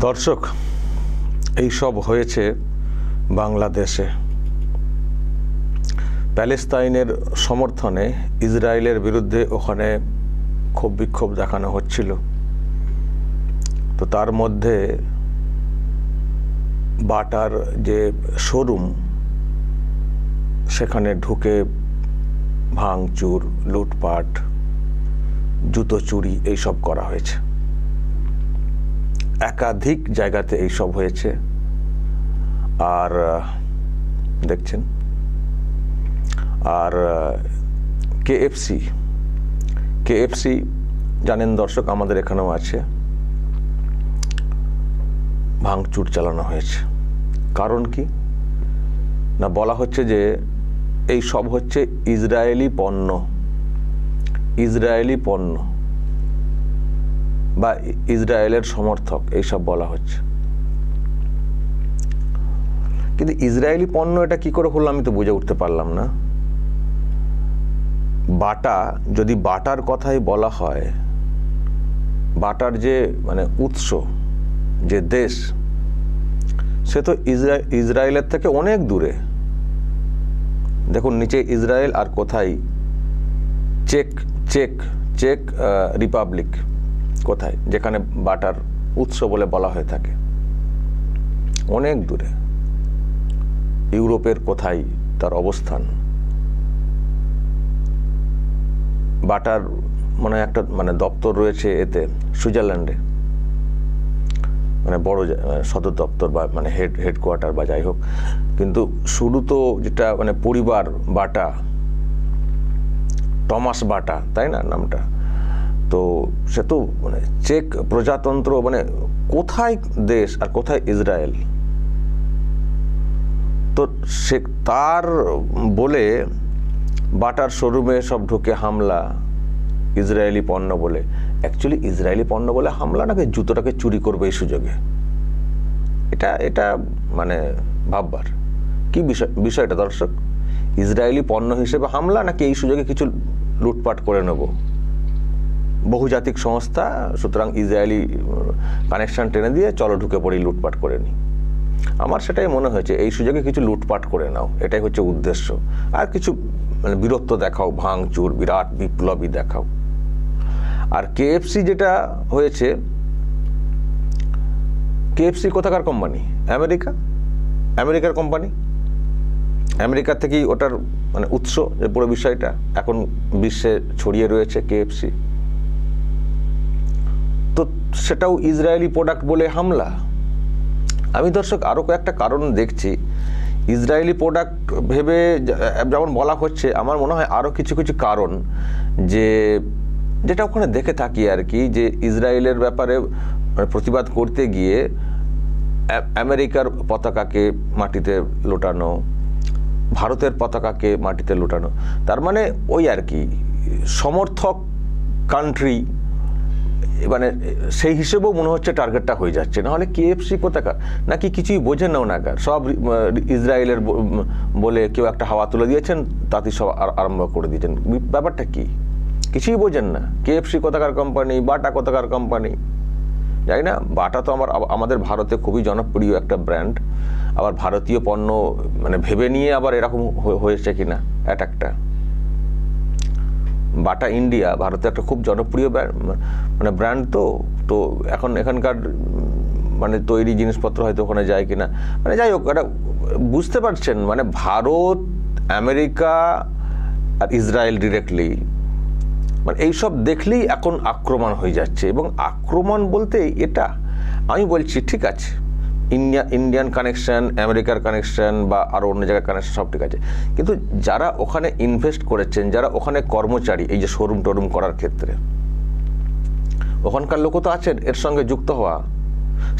দর্শক, এই সব হয়েছে বাংলাদেশে। প্যালেস্তাইনের সমর্থনে ইসরায়েলের বিরুদ্ধে ওখানে ক্ষোভ বিক্ষোভ দেখানো হচ্ছিল। তো তার মধ্যে বাটার যে শোরুম, সেখানে ঢুকে ভাঙচুর, লুটপাট, জুতো চুরি এইসব করা হয়েছে। একাধিক জায়গাতে এইসব হয়েছে। আর দেখছেন, আর কেএফসি জানেন দর্শক, আমাদের এখানেও আছে, ভাঙচুর চালানো হয়েছে। কারণ কি না, বলা হচ্ছে যে এই সব হচ্ছে ইসরায়েলি পণ্য বা ইসরায়েলের সমর্থক, এইসব বলা হচ্ছে। কিন্তু ইসরায়েলি পণ্য এটা কি করে হলো আমি তো বুঝে উঠতে পারলাম না। বাটা, যদি বাটার কথাই বলা হয়, বাটার যে মানে উৎস, যে দেশ, সে তো ইসরায়েলের থেকে অনেক দূরে। দেখুন নিচে ইসরায়েল, আর কোথায় চেক রিপাবলিক, কোথায়, যেখানে বাটার উৎস বলে বলা হয়ে থাকে, অনেক দূরে। ইউরোপের কোথায় তার অবস্থান। বাটার মনে একটা দপ্তর রয়েছে এতে, সুইজারল্যান্ডে, বড় সদর দপ্তর বা হেডকোয়ার্টার বা যাই হোক। কিন্তু শুরু তো যেটা পরিবার বাটা, টমাস বাটা, তাই না নামটা? তো সে তো চেক প্রজাতন্ত্র, কোথায় দেশ আর কোথায় ইসরায়েল? তো সে তার বলে বাটার শোরুমে সব ঢুকে হামলা, ইসরায়েলি পণ্য বলে। অ্যাকচুয়ালি ইসরায়েলি পণ্য বলে হামলা নাকি জুতোটাকে চুরি করবে এই সুযোগে? এটা ভাববার কি বিষয়টা দর্শক। ইসরায়েলি পণ্য হিসেবে হামলা নাকি এই সুযোগে কিছু লুটপাট করে নেব? বহুজাতিক সংস্থা, সুতরাং ইসরায়েলি কানেকশন টেনে দিয়ে চলো ঢুকে পড়ি, লুটপাট করে নি। আমার সেটাই মনে হয়েছে, এই সুযোগে কিছু লুটপাট করে নাও, এটাই হচ্ছে উদ্দেশ্য। আর কিছু বীরত্ব দেখাও, ভাঙচুর, বিরাট বিপ্লবী দেখাও। আর কেএফসি যেটা হয়েছে, কেএফসি কোথাকার কোম্পানি? আমেরিকার কোম্পানি। আমেরিকা থেকেই ওটার উৎস, যে পুরো বিষয়টা এখন বিশ্বে ছড়িয়ে রয়েছে কেএফসি। তো সেটাও ইসরায়েলি প্রোডাক্ট বলে হামলা। আমি দর্শক আরও কয়েকটা কারণ দেখছি। ইসরায়েলি প্রোডাক্ট ভেবে যেমন বলা হচ্ছে, আমার মনে হয় আরও কিছু কিছু কারণ, যেটা ওখানে দেখে থাকি আর কি, যে ইসরায়েলের ব্যাপারে প্রতিবাদ করতে গিয়ে আমেরিকার পতাকাকে মাটিতে লোটানো, ভারতের পতাকাকে মাটিতে লোটানো, তার ওই আর কি সমর্থক কান্ট্রি, সেই হিসেবেও মনে হচ্ছে টার্গেটটা হয়ে যাচ্ছে। নাহলে কেএফসি কোথাকার, নাকি কিছুই বোঝেন না ওনাকার, সব ইসরায়েলের বলে কেউ একটা হাওয়া তুলে দিয়েছেন, তাতে সব আরম্ভ করে দিয়েছেন। ব্যাপারটা কি কিছুই বোঝেন না। কেএফসি কোথাকার কোম্পানি, বাটা কোথাকার কোম্পানি, জানি না। বাটা তো আমাদের ভারতে খুবই জনপ্রিয় একটা ব্র্যান্ড। আবার ভারতীয় পণ্য ভেবে নিয়ে আবার এরকম হয়েছে কিনা একটা বাটা ইন্ডিয়া, ভারতে একটা খুব জনপ্রিয় ব্র্যান্ড। তো এখন এখানকার তৈরি জিনিসপত্র হয়তো ওখানে যায় কিনা, যাই হোক, এটা বুঝতে পারছেন। ভারত, আমেরিকা আর ইসরায়েল ডিরেক্টলি এইসব দেখলেই এখন আক্রমণ হয়ে যাচ্ছে। এবং আক্রমণ বলতে এটা আমি বলছি, ঠিক আছে, ইন্ডিয়ান কানেকশন, আমেরিকার কানেকশন বা আরও অন্য জায়গার কানেকশন, সব ঠিক আছে। কিন্তু যারা ওখানে ইনভেস্ট করেছেন, যারা ওখানে কর্মচারী, এই যে শোরুম টোরুম করার ক্ষেত্রে, ওখানকার লোকও তো আছেন এর সঙ্গে যুক্ত হওয়া,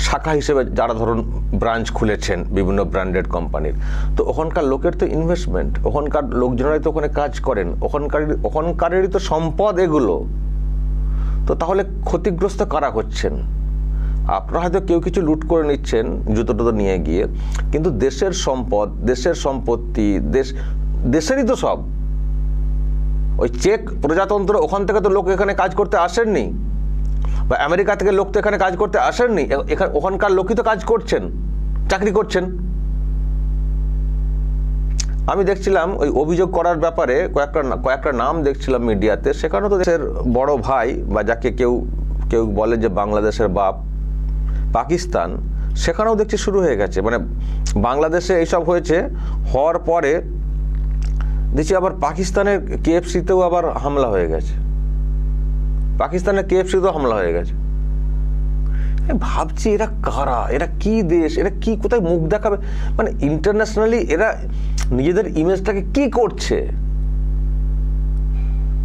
শাখা হিসেবে যারা ধরুন ব্রাঞ্চ খুলেছেন বিভিন্ন ব্র্যান্ডেড কোম্পানির। তো ওখানকার লোকের তো ইনভেস্টমেন্ট, ওখানকার লোকজনেরাই তো ওখানে কাজ করেন, ওখানকারেরই তো সম্পদ এগুলো। তো তাহলে ক্ষতিগ্রস্ত কারা হচ্ছেন? আপনারা হয়তো কেউ কিছু লুট করে নিচ্ছেন জুতো টুতো নিয়ে গিয়ে, কিন্তু দেশের সম্পদ, দেশের সম্পত্তি, দেশেরই তো সব। ওই চেক প্রজাতন্ত্র, ওখান থেকে তো লোক এখানে কাজ করতে আসেননি। বা আমেরিকা থেকে লোক তো এখানে কাজ করতে আসেননি, এখানে ওখানকার লোকই তো কাজ করছেন, চাকরি করছেন। আমি দেখছিলাম ওই অভিযোগ করার ব্যাপারে কয়েকটা নাম দেখছিলাম মিডিয়াতে, সেখানেও তো দেশের বড় ভাই বা যাকে কেউ কেউ বলে যে বাংলাদেশের বাপ, পাকিস্তান, সেখানেও দেখছি শুরু হয়ে গেছে। মানে বাংলাদেশে এইসব হয়েছে, হওয়ার পরে দেখছি আবার পাকিস্তানের KFC-তেও আবার হামলা হয়ে গেছে, পাকিস্তানের KFC-তেও হামলা হয়ে গেছে। ভাবছি এরা কারা, এরা কি দেশ, এরা কি কোথায় মুখ দেখাবে, মানে ইন্টারন্যাশনালি এরা নিজেদের ইমেজটাকে কি করছে।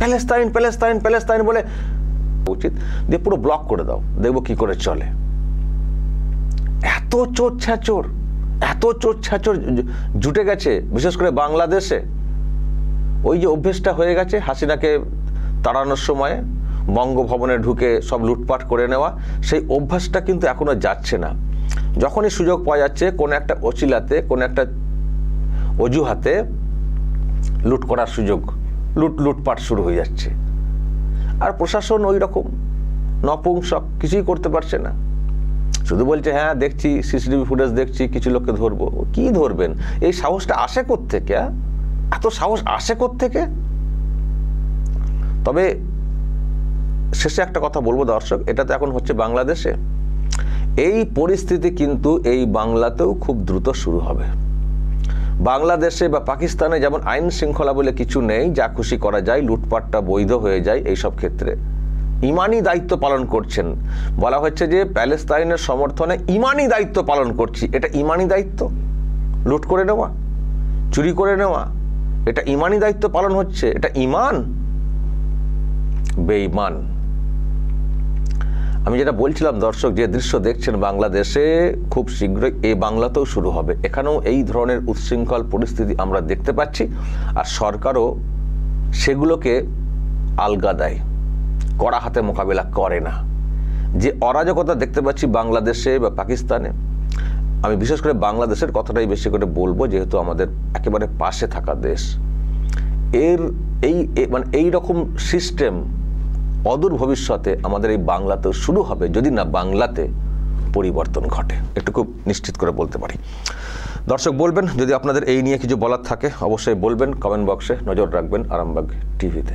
প্যালেস্তাইন প্যালেস্তাইন প্যালেস্তাইন বলে উচিত দিয়ে পুরো ব্লক করে দাও, দেখবো কি করে চলে। এত চোর ছ্যাচোর, এত চোর ছ্যাচোর জুটে গেছে, বিশেষ করে বাংলাদেশে। ওই যে অভ্যেসটা হয়ে গেছে হাসিনাকে তাড়ানোর সময় বঙ্গভবনে ঢুকে সব লুটপাট করে নেওয়া, সেই অভ্যাসটা কিন্তু এখনো যাচ্ছে না। যখনই সুযোগ পাওয়া যাচ্ছে কোনো একটা অচিলাতে, কোনো একটা অজুহাতে লুট করার সুযোগ, লুটপাট শুরু হয়ে যাচ্ছে। আর প্রশাসন ওই রকম নপুংসক, কিছুই করতে পারছে না, শুধু বলছে হ্যাঁ দেখছি CCTV ফুটেজ দেখছি, কিছু লোককে ধরবো। কি ধরবেন? এই সাহসটা আসে কোত্থেকে? এত সাহস আসে কোত্থেকে? তবে শেষে একটা কথা বলবো দর্শক, এটা তো এখন হচ্ছে বাংলাদেশে, এই পরিস্থিতি কিন্তু এই বাংলাতেও খুব দ্রুত শুরু হবে। বাংলাদেশে বা পাকিস্তানে যেমন আইন শৃঙ্খলা বলে কিছু নেই, যা খুশি করা যায়, লুটপাটটা বৈধ হয়ে যায়, এইসব ক্ষেত্রে ইমানি দায়িত্ব পালন করছেন। বলা হচ্ছে যে প্যালেস্তাইনের সমর্থনে ইমানি দায়িত্ব পালন করছি। এটা ইমানি দায়িত্ব? লুট করে নেওয়া, চুরি করে নেওয়া, এটা ইমানি দায়িত্ব পালন হচ্ছে? এটা ইমান? বেঈমান। আমি যেটা বলছিলাম দর্শক, যে দৃশ্য দেখছেন বাংলাদেশে, খুব শীঘ্রই এই বাংলাতেও শুরু হবে। এখানেও এই ধরনের উচ্ছৃঙ্খল পরিস্থিতি আমরা দেখতে পাচ্ছি, আর সরকারও সেগুলোকে আলগা দেয়, কড়া হাতে মোকাবিলা করে না। যে অরাজকতা দেখতে পাচ্ছি বাংলাদেশে বা পাকিস্তানে, আমি বিশেষ করে বাংলাদেশের কথাটাই বেশি করে বলবো, যেহেতু আমাদের একেবারে পাশে থাকা দেশ। মানে এই রকম সিস্টেম অদূর ভবিষ্যতে আমাদের এই বাংলাতেও শুরু হবে, যদি না বাংলাতে পরিবর্তন ঘটে। একটু খুব নিশ্চিত করে বলতে পারি। দর্শক বলবেন, যদি আপনাদের এই নিয়ে কিছু বলার থাকে অবশ্যই বলবেন, কমেন্ট বক্সে নজর রাখবেন আরামবাগ টিভিতে।